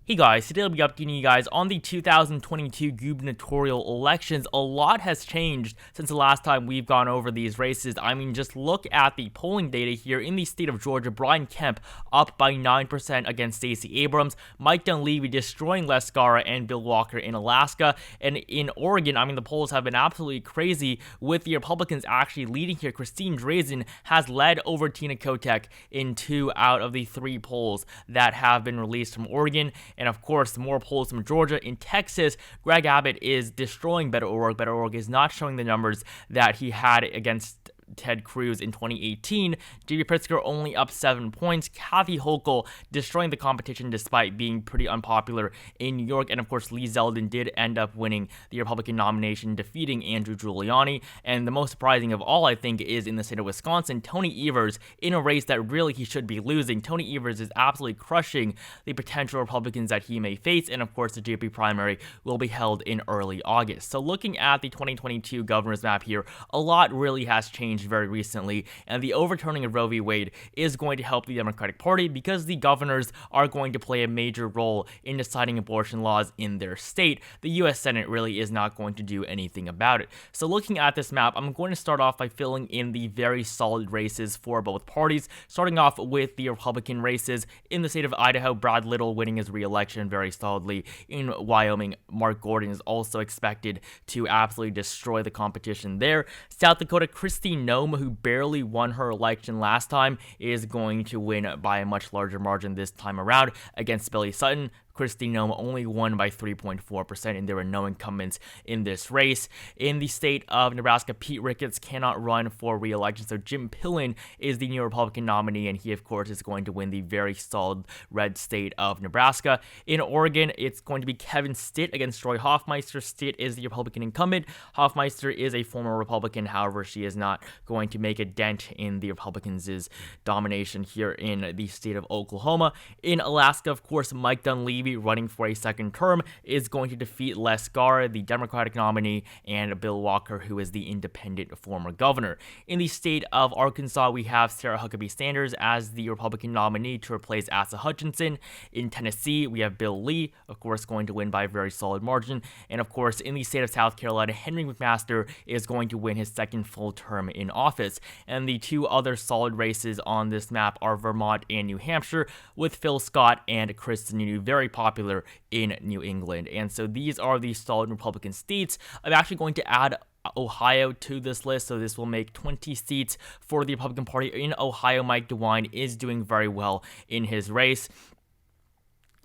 Hey guys, today I'll be updating you guys on the 2022 gubernatorial elections. A lot has changed since the last time we've gone over these races. I mean, just look at the polling data here in the state of Georgia. Brian Kemp up by 9% against Stacey Abrams. Mike Dunleavy destroying Les Scarra and Bill Walker in Alaska. And in Oregon, I mean, the polls have been absolutely crazy with the Republicans actually leading here. Christine Drazan has led over Tina Kotek in 2 out of the 3 polls that have been released from Oregon. And of course, more polls from Georgia. In Texas, Greg Abbott is destroying Beto O'Rourke. Beto O'Rourke is not showing the numbers that he had against Ted Cruz in 2018. J.B. Pritzker only up 7 points. Kathy Hochul destroying the competition despite being pretty unpopular in New York. And of course, Lee Zeldin did end up winning the Republican nomination, defeating Andrew Giuliani. And the most surprising of all, I think, is in the state of Wisconsin, Tony Evers in a race that really he should be losing. Tony Evers is absolutely crushing the potential Republicans that he may face. And of course, the GOP primary will be held in early August. So looking at the 2022 governor's map here, a lot really has changed very recently, and the overturning of Roe v. Wade is going to help the Democratic Party because the governors are going to play a major role in deciding abortion laws in their state. The U.S. Senate really is not going to do anything about it. So looking at this map, I'm going to start off by filling in the very solid races for both parties, starting off with the Republican races. In the state of Idaho, Brad Little winning his re-election very solidly. In Wyoming, Mark Gordon is also expected to absolutely destroy the competition there. South Dakota, Kristi Noem, who barely won her election last time, is going to win by a much larger margin this time around against Billy Sutton. Kristi Noem only won by 3.4%, and there were no incumbents in this race. In the state of Nebraska, Pete Ricketts cannot run for re-election, so Jim Pillen is the new Republican nominee, and he, of course, is going to win the very solid red state of Nebraska. In Oregon, it's going to be Kevin Stitt against Troy Hoffmeister. Stitt is the Republican incumbent. Hoffmeister is a former Republican, however, she is not going to make a dent in the Republicans' domination here in the state of Oklahoma. In Alaska, of course, Mike Dunleavy, running for a second term, is going to defeat Les Scarra, the Democratic nominee, and Bill Walker, who is the independent former governor. In the state of Arkansas, we have Sarah Huckabee Sanders as the Republican nominee to replace Asa Hutchinson. In Tennessee, we have Bill Lee, of course, going to win by a very solid margin. And of course, in the state of South Carolina, Henry McMaster is going to win his second full term in office. And the 2 other solid races on this map are Vermont and New Hampshire, with Phil Scott and Chris Sununu very popular in New England. And so these are the solid Republican states. I'm actually going to add Ohio to this list, so this will make 20 seats for the Republican Party. In Ohio, Mike DeWine is doing very well in his race.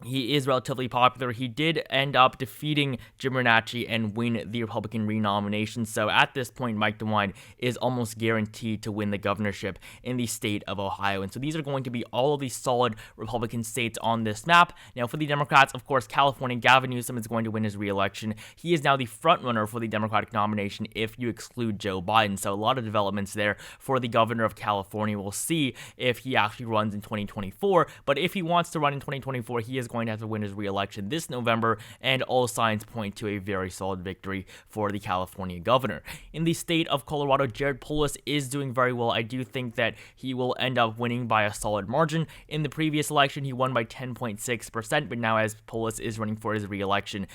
He is relatively popular. He did end up defeating Jim Renacci and win the Republican renomination. So at this point, Mike DeWine is almost guaranteed to win the governorship in the state of Ohio. And so these are going to be all of the solid Republican states on this map. Now for the Democrats, of course, California, Gavin Newsom is going to win his re-election. He is now the front runner for the Democratic nomination if you exclude Joe Biden. So a lot of developments there for the governor of California. We'll see if he actually runs in 2024. But if he wants to run in 2024, he is going to have to win his re-election this November, and all signs point to a very solid victory for the California governor. In the state of Colorado, Jared Polis is doing very well. I do think that he will end up winning by a solid margin. In the previous election, he won by 10.6%, but now as Polis is running for his re-election,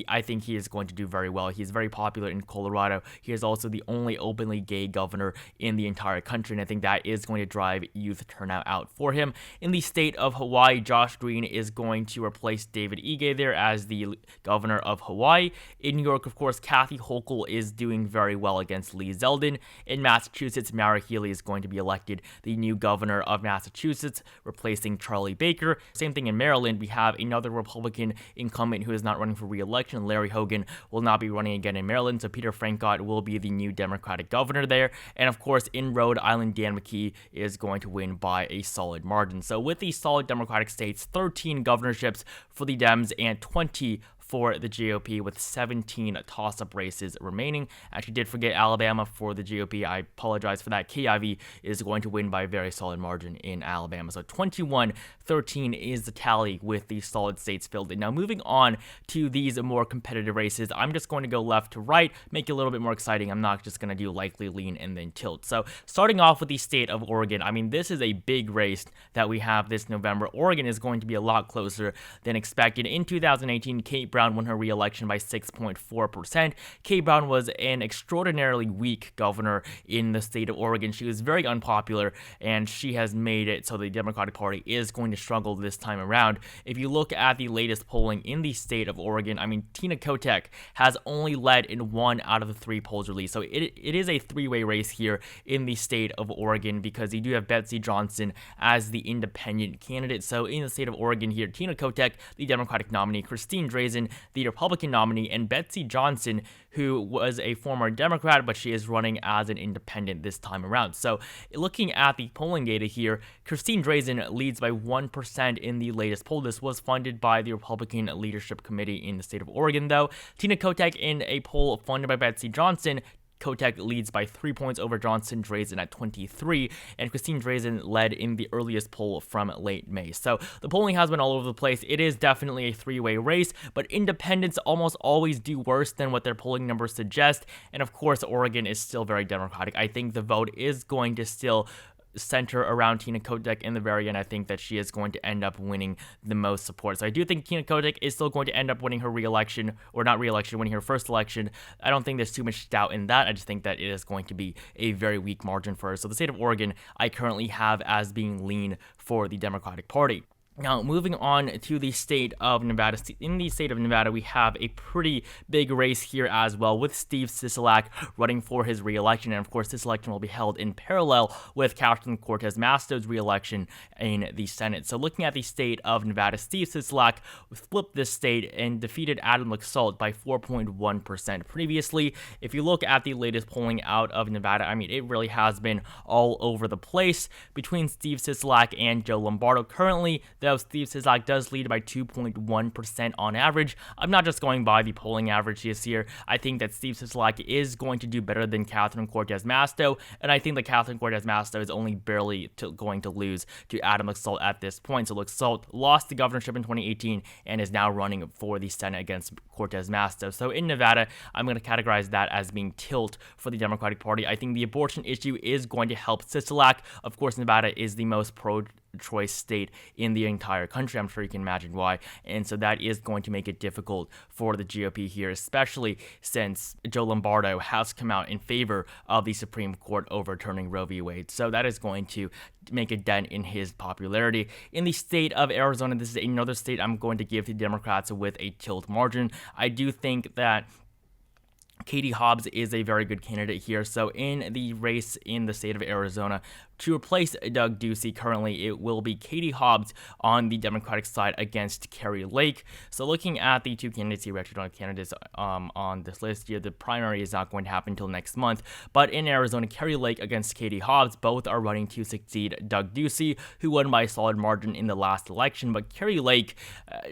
I think he is going to do very well. He is very popular in Colorado. He is also the only openly gay governor in the entire country, and I think that is going to drive youth turnout out for him. In the state of Hawaii, Josh Green is going to replace David Ige there as the governor of Hawaii. In New York, of course, Kathy Hochul is doing very well against Lee Zeldin. In Massachusetts, Maura Healey is going to be elected the new governor of Massachusetts, replacing Charlie Baker. Same thing in Maryland. We have another Republican incumbent who is not running for re-election. Larry Hogan will not be running again in Maryland, so Peter Frankott will be the new Democratic governor there. And of course, in Rhode Island, Dan McKee is going to win by a solid margin. So with these solid Democratic states, 13 governorships for the Dems and 20 for the GOP with 17 toss-up races remaining. Actually did forget Alabama for the GOP. I apologize for that. KIV is going to win by a very solid margin in Alabama. So 21-13 is the tally with the solid states filled in. Now moving on to these more competitive races, I'm just going to go left to right, make it a little bit more exciting. I'm not just going to do likely, lean, and then tilt. So starting off with the state of Oregon, I mean, this is a big race that we have this November. Oregon is going to be a lot closer than expected. In 2018, Kate Brown won her re-election by 6.4%. Kate Brown was an extraordinarily weak governor in the state of Oregon. She was very unpopular, and she has made it so the Democratic Party is going to struggle this time around. If you look at the latest polling in the state of Oregon, I mean, Tina Kotek has only led in 1 out of the 3 polls released. So it is a three-way race here in the state of Oregon, because you do have Betsy Johnson as the independent candidate. So in the state of Oregon here, Tina Kotek, the Democratic nominee, Christine Drazan, the Republican nominee, and Betsy Johnson, who was a former Democrat, but she is running as an independent this time around. So looking at the polling data here, Christine Drazan leads by 1% in the latest poll. This was funded by the Republican Leadership Committee in the state of Oregon, though. Tina Kotek, in a poll funded by Betsy Johnson, Kotek leads by 3 points over Johnson, Drazan at 23, and Christine Drazan led in the earliest poll from late May. So the polling has been all over the place. It is definitely a three-way race, but independents almost always do worse than what their polling numbers suggest, and of course, Oregon is still very Democratic. I think the vote is going to still center around Tina Kotek in the very end. I think that she is going to end up winning the most support. So I do think Tina Kotek is still going to end up winning her re-election, or not re-election, winning her first election. I don't think there's too much doubt in that. I just think that it is going to be a very weak margin for her. So the state of Oregon, I currently have as being lean for the Democratic Party. Now, moving on to the state of Nevada. In the state of Nevada, we have a pretty big race here as well, with Steve Sisolak running for his re-election. And of course, this election will be held in parallel with Catherine Cortez Masto's re-election in the Senate. So looking at the state of Nevada, Steve Sisolak flipped this state and defeated Adam Laxalt by 4.1% previously. If you look at the latest polling out of Nevada, I mean, it really has been all over the place between Steve Sisolak and Joe Lombardo. Currently, though, Steve Sisolak does lead by 2.1% on average. I'm not just going by the polling average this year. I think that Steve Sisolak is going to do better than Catherine Cortez Masto, and I think that Catherine Cortez Masto is only barely going to lose to Adam Laxalt at this point. So Laxalt lost the governorship in 2018 and is now running for the Senate against Cortez Masto. So in Nevada, I'm going to categorize that as being tilt for the Democratic Party. I think the abortion issue is going to help Sisolak. Of course, Nevada is the most pro-choice state in the entire country. I'm sure you can imagine why. And so that is going to make it difficult for the GOP here, especially since Joe Lombardo has come out in favor of the Supreme Court overturning Roe v. Wade. So that is going to make a dent in his popularity. In the state of Arizona, this is another state I'm going to give to Democrats with a tilt margin. I do think that Katie Hobbs is a very good candidate here. So in the race in the state of Arizona, to replace Doug Ducey, currently it will be Katie Hobbs on the Democratic side against Kari Lake. So looking at the two candidates here, we actually don't have candidates on this list here. The primary is not going to happen until next month. But in Arizona, Kari Lake against Katie Hobbs, both are running to succeed Doug Ducey, who won by a solid margin in the last election. But Kari Lake,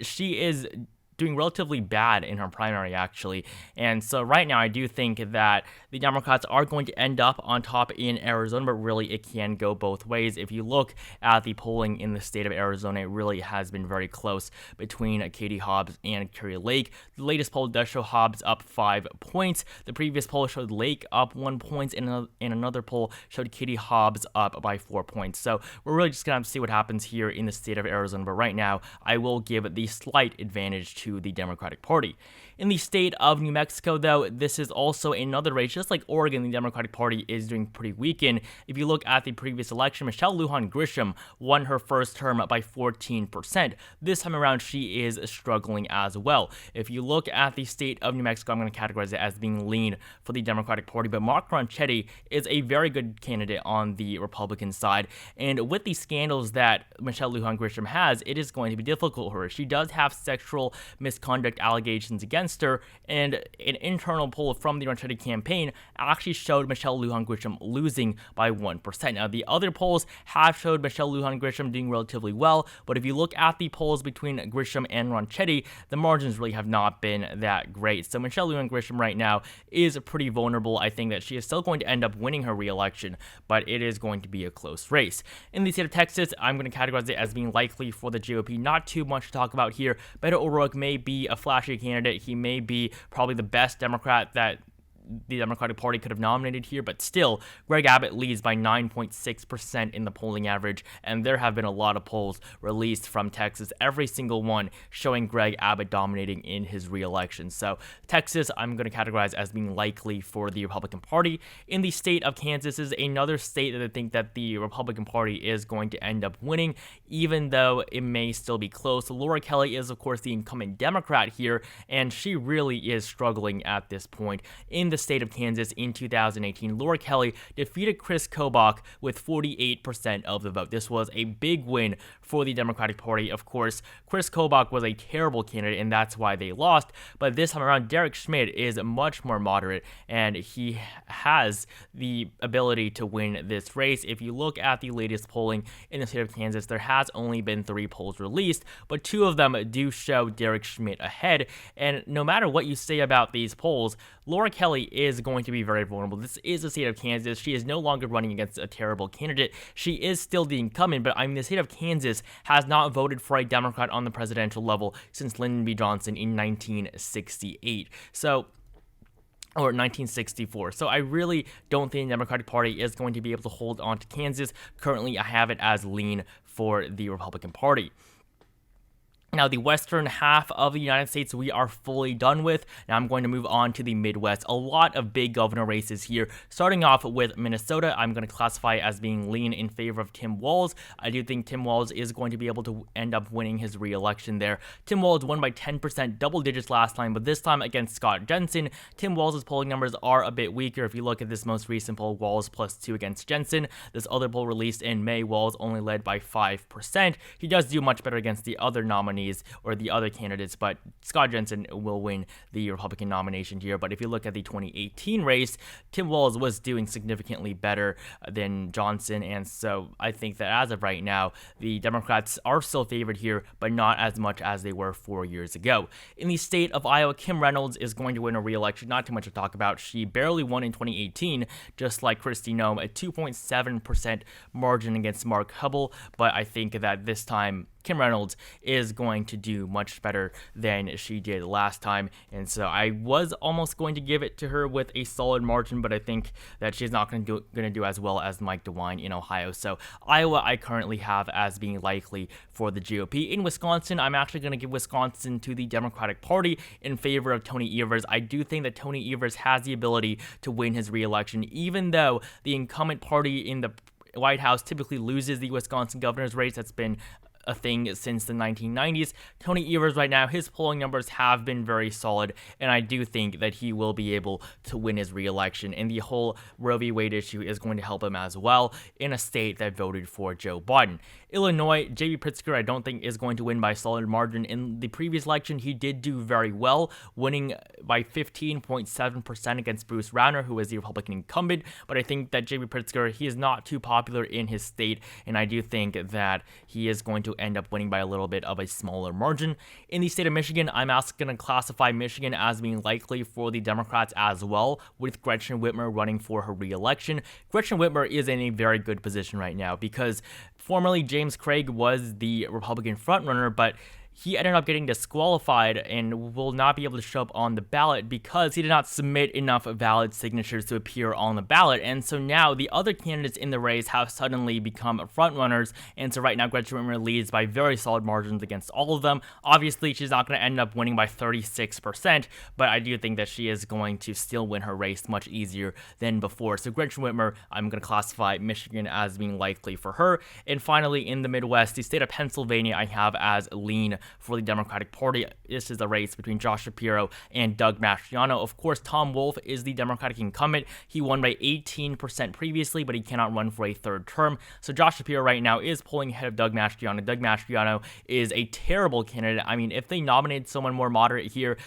she is doing relatively bad in her primary, actually. And so right now, I do think that the Democrats are going to end up on top in Arizona, but really it can go both ways. If you look at the polling in the state of Arizona, it really has been very close between Katie Hobbs and Kari Lake. The latest poll does show Hobbs up 5 points. The previous poll showed Lake up 1 point, and another poll showed Katie Hobbs up by 4 points. So we're really just going to have to see what happens here in the state of Arizona. But right now, I will give the slight advantage to the Democratic Party. In the state of New Mexico, though, this is also another race. Just like Oregon, the Democratic Party is doing pretty weak in. If you look at the previous election, Michelle Lujan Grisham won her first term by 14%. This time around, she is struggling as well. If you look at the state of New Mexico, I'm going to categorize it as being lean for the Democratic Party, but Mark Ronchetti is a very good candidate on the Republican side. And with the scandals that Michelle Lujan Grisham has, it is going to be difficult for her. She does have sexual misconduct allegations against her, and an internal poll from the Ronchetti campaign actually showed Michelle Lujan Grisham losing by 1%. Now, the other polls have showed Michelle Lujan Grisham doing relatively well, but if you look at the polls between Grisham and Ronchetti, the margins really have not been that great. So Michelle Lujan Grisham right now is pretty vulnerable. I think that she is still going to end up winning her re-election, but it is going to be a close race. In the state of Texas, I'm going to categorize it as being likely for the GOP. Not too much to talk about here. Beto O'Rourke may be a flashy candidate. He may be probably the best Democrat that the Democratic Party could have nominated here, but still, Greg Abbott leads by 9.6% in the polling average, and there have been a lot of polls released from Texas, every single one showing Greg Abbott dominating in his re-election. So Texas, I'm going to categorize as being likely for the Republican Party. In the state of Kansas is another state that I think that the Republican Party is going to end up winning, even though it may still be close. Laura Kelly is, of course, the incumbent Democrat here, and she really is struggling at this point. In the state of Kansas in 2018, Laura Kelly defeated Chris Kobach with 48% of the vote. This was a big win for the Democratic Party. Of course, Chris Kobach was a terrible candidate, and that's why they lost. But this time around, Derek Schmidt is much more moderate, and he has the ability to win this race. If you look at the latest polling in the state of Kansas, there has only been 3 polls released, but 2 of them do show Derek Schmidt ahead. And no matter what you say about these polls, Laura Kelly is going to be very vulnerable. This is the state of Kansas. She is no longer running against a terrible candidate. She is still the incumbent, but I mean, the state of Kansas has not voted for a Democrat on the presidential level since Lyndon B. Johnson in 1968. Or 1964. So I really don't think the Democratic Party is going to be able to hold on to Kansas. Currently, I have it as lean for the Republican Party. Now, the western half of the United States we are fully done with. Now I'm going to move on to the Midwest. A lot of big governor races here. Starting off with Minnesota, I'm going to classify as being lean in favor of Tim Walz. I do think Tim Walz is going to be able to end up winning his re-election there. Tim Walz won by 10%, double digits last time, but this time against Scott Jensen. Tim Walz's polling numbers are a bit weaker. If you look at this most recent poll, Walz +2 against Jensen. This other poll released in May, Walz only led by 5%. He does do much better against the other nominees or the other candidates, but Scott Jensen will win the Republican nomination here. But if you look at the 2018 race, Tim Walz was doing significantly better than Johnson, and so I think that as of right now, the Democrats are still favored here, but not as much as they were 4 years ago. In the state of Iowa, Kim Reynolds is going to win a re-election. Not too much to talk about. She barely won in 2018, just like Kristi Noem, a 2.7% margin against Mark Hubble, but I think that this time Kim Reynolds is going to do much better than she did last time, and so I was almost going to give it to her with a solid margin, but I think that she's not going to do as well as Mike DeWine in Ohio. So Iowa I currently have as being likely for the GOP. In Wisconsin, I'm actually going to give Wisconsin to the Democratic Party in favor of Tony Evers. I do think that Tony Evers has the ability to win his re-election, even though the incumbent party in the White House typically loses the Wisconsin governor's race. That's been a thing since the 1990s. Tony Evers right now, his polling numbers have been very solid, and I do think that he will be able to win his re-election, and the whole Roe v. Wade issue is going to help him as well in a state that voted for Joe Biden. Illinois, J.B. Pritzker I don't think is going to win by a solid margin. In the previous election, he did do very well, winning by 15.7% against Bruce Rauner, who is the Republican incumbent, but I think that J.B. Pritzker, he is not too popular in his state, and I do think that he is going to end up winning by a little bit of a smaller margin. In the state of Michigan, I'm also going to classify Michigan as being likely for the Democrats as well, with Gretchen Whitmer running for her re-election. Gretchen Whitmer is in a very good position right now because formerly James Craig was the Republican frontrunner, but he ended up getting disqualified and will not be able to show up on the ballot because he did not submit enough valid signatures to appear on the ballot. And so now the other candidates in the race have suddenly become frontrunners. And so right now Gretchen Whitmer leads by very solid margins against all of them. Obviously, she's not going to end up winning by 36%, but I do think that she is going to still win her race much easier than before. So Gretchen Whitmer, I'm going to classify Michigan as being likely for her. And finally, in the Midwest, the state of Pennsylvania I have as lean for the Democratic Party. This is a race between Josh Shapiro and Doug Mastriano. Of course, Tom Wolf is the Democratic incumbent. He won by 18% previously, but he cannot run for a third term. So Josh Shapiro right now is polling ahead of Doug Mastriano. Doug Mastriano is a terrible candidate. I mean, if they nominated someone more moderate here,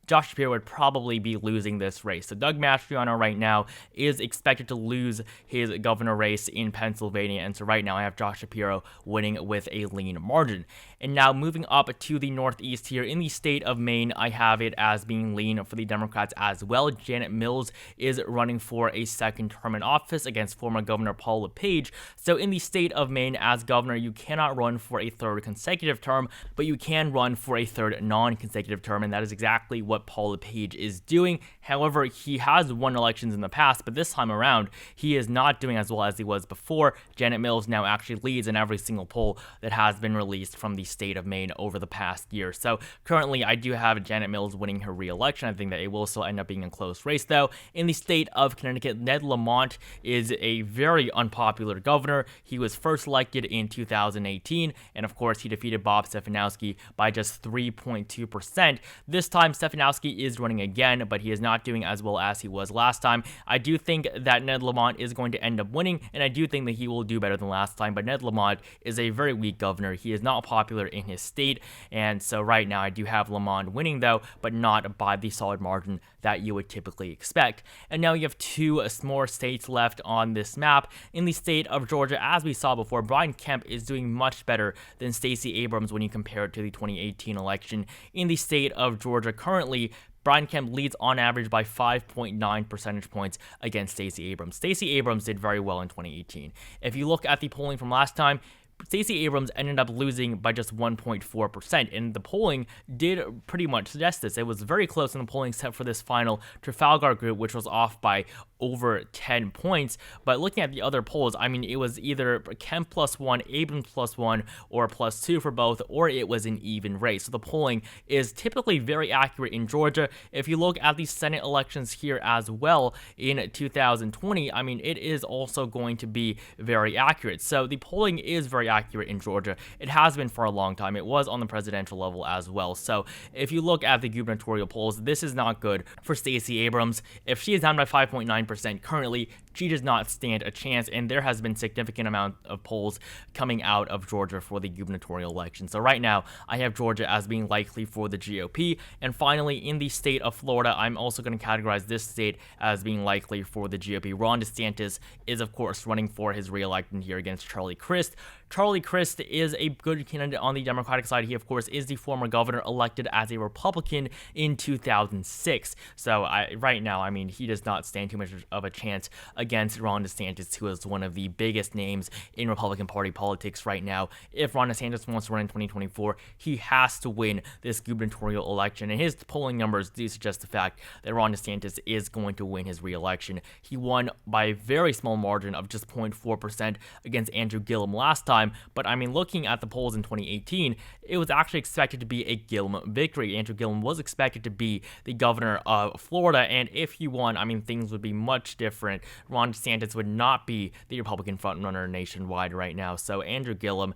Josh Shapiro would probably be losing this race. So Doug Mastriano right now is expected to lose his governor race in Pennsylvania. And so right now I have Josh Shapiro winning with a lean margin. And now moving up to the Northeast here in the state of Maine, I have it as being lean for the Democrats as well. Janet Mills is running for a second term in office against former Governor Paul LePage. So in the state of Maine as governor, you cannot run for a third consecutive term, but you can run for a third non-consecutive term. And that is exactly what Paul LePage is doing. However, he has won elections in the past, but this time around, he is not doing as well as he was before. Janet Mills now actually leads in every single poll that has been released from the state of Maine over the past year. So currently, I do have Janet Mills winning her re-election. I think that it will still end up being a close race, though. In the state of Connecticut, Ned Lamont is a very unpopular governor. He was first elected in 2018, and of course, he defeated Bob Stefanowski by just 3.2%. This time, Stefanowski is running again, but he is not doing as well as he was last time. I do think that Ned Lamont is going to end up winning, and I do think that he will do better than last time, but Ned Lamont is a very weak governor. He is not popular in his state, and so right now I do have Lamont winning, though, but not by the solid margin that you would typically expect. And now you have two more states left on this map. In the state of Georgia, as we saw before, Brian Kemp is doing much better than Stacey Abrams when you compare it to the 2018 election. In the state of Georgia currently, Brian Kemp leads on average by 5.9 percentage points against Stacey Abrams. Stacey Abrams did very well in 2018. If you look at the polling from last time, Stacey Abrams ended up losing by just 1.4%, and the polling did pretty much suggest this. It was very close in the polling except for this final Trafalgar group, which was off by over 10 points. But looking at the other polls, I mean, it was either Kemp +1, Abrams +1, or +2 for both, or it was an even race. So the polling is typically very accurate in Georgia. If you look at the Senate elections here as well in 2020, I mean, it is also going to be very accurate. So the polling is very accurate in Georgia. It has been for a long time. It was on the presidential level as well. So if you look at the gubernatorial polls, this is not good for Stacey Abrams. If she is down by 5.9% currently, she does not stand a chance, and there has been significant amount of polls coming out of Georgia for the gubernatorial election. So right now, I have Georgia as being likely for the GOP. And finally, in the state of Florida, I'm also going to categorize this state as being likely for the GOP. Ron DeSantis is, of course, running for his re-election here against Charlie Crist. Charlie Crist is a good candidate on the Democratic side. He, of course, is the former governor elected as a Republican in 2006. So right now, I mean, he does not stand too much of a chance against Ron DeSantis, who is one of the biggest names in Republican Party politics right now. If Ron DeSantis wants to run in 2024, he has to win this gubernatorial election, and his polling numbers do suggest the fact that Ron DeSantis is going to win his re-election. He won by a very small margin of just 0.4% against Andrew Gillum last time, but I mean, looking at the polls in 2018, it was actually expected to be a Gillum victory. Andrew Gillum was expected to be the governor of Florida, and if he won, I mean, things would be much different. Ron DeSantis would not be the Republican frontrunner nationwide right now. So Andrew Gillum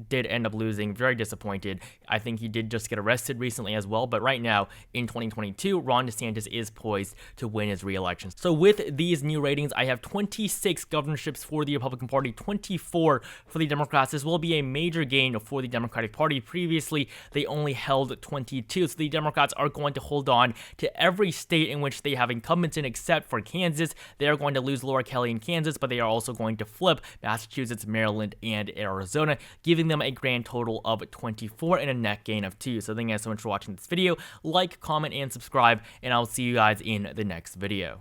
did end up losing. Very disappointed. I think he did just get arrested recently as well. But right now, in 2022, Ron DeSantis is poised to win his re-election. So with these new ratings, I have 26 governorships for the Republican Party, 24 for the Democrats. This will be a major gain for the Democratic Party. Previously, they only held 22. So the Democrats are going to hold on to every state in which they have incumbents in, except for Kansas. They are going to lose Laura Kelly in Kansas, but they are also going to flip Massachusetts, Maryland, and Arizona, giving them a grand total of 24 and a net gain of 2. So thank you guys so much for watching this video. Like, comment, and subscribe, and I'll see you guys in the next video.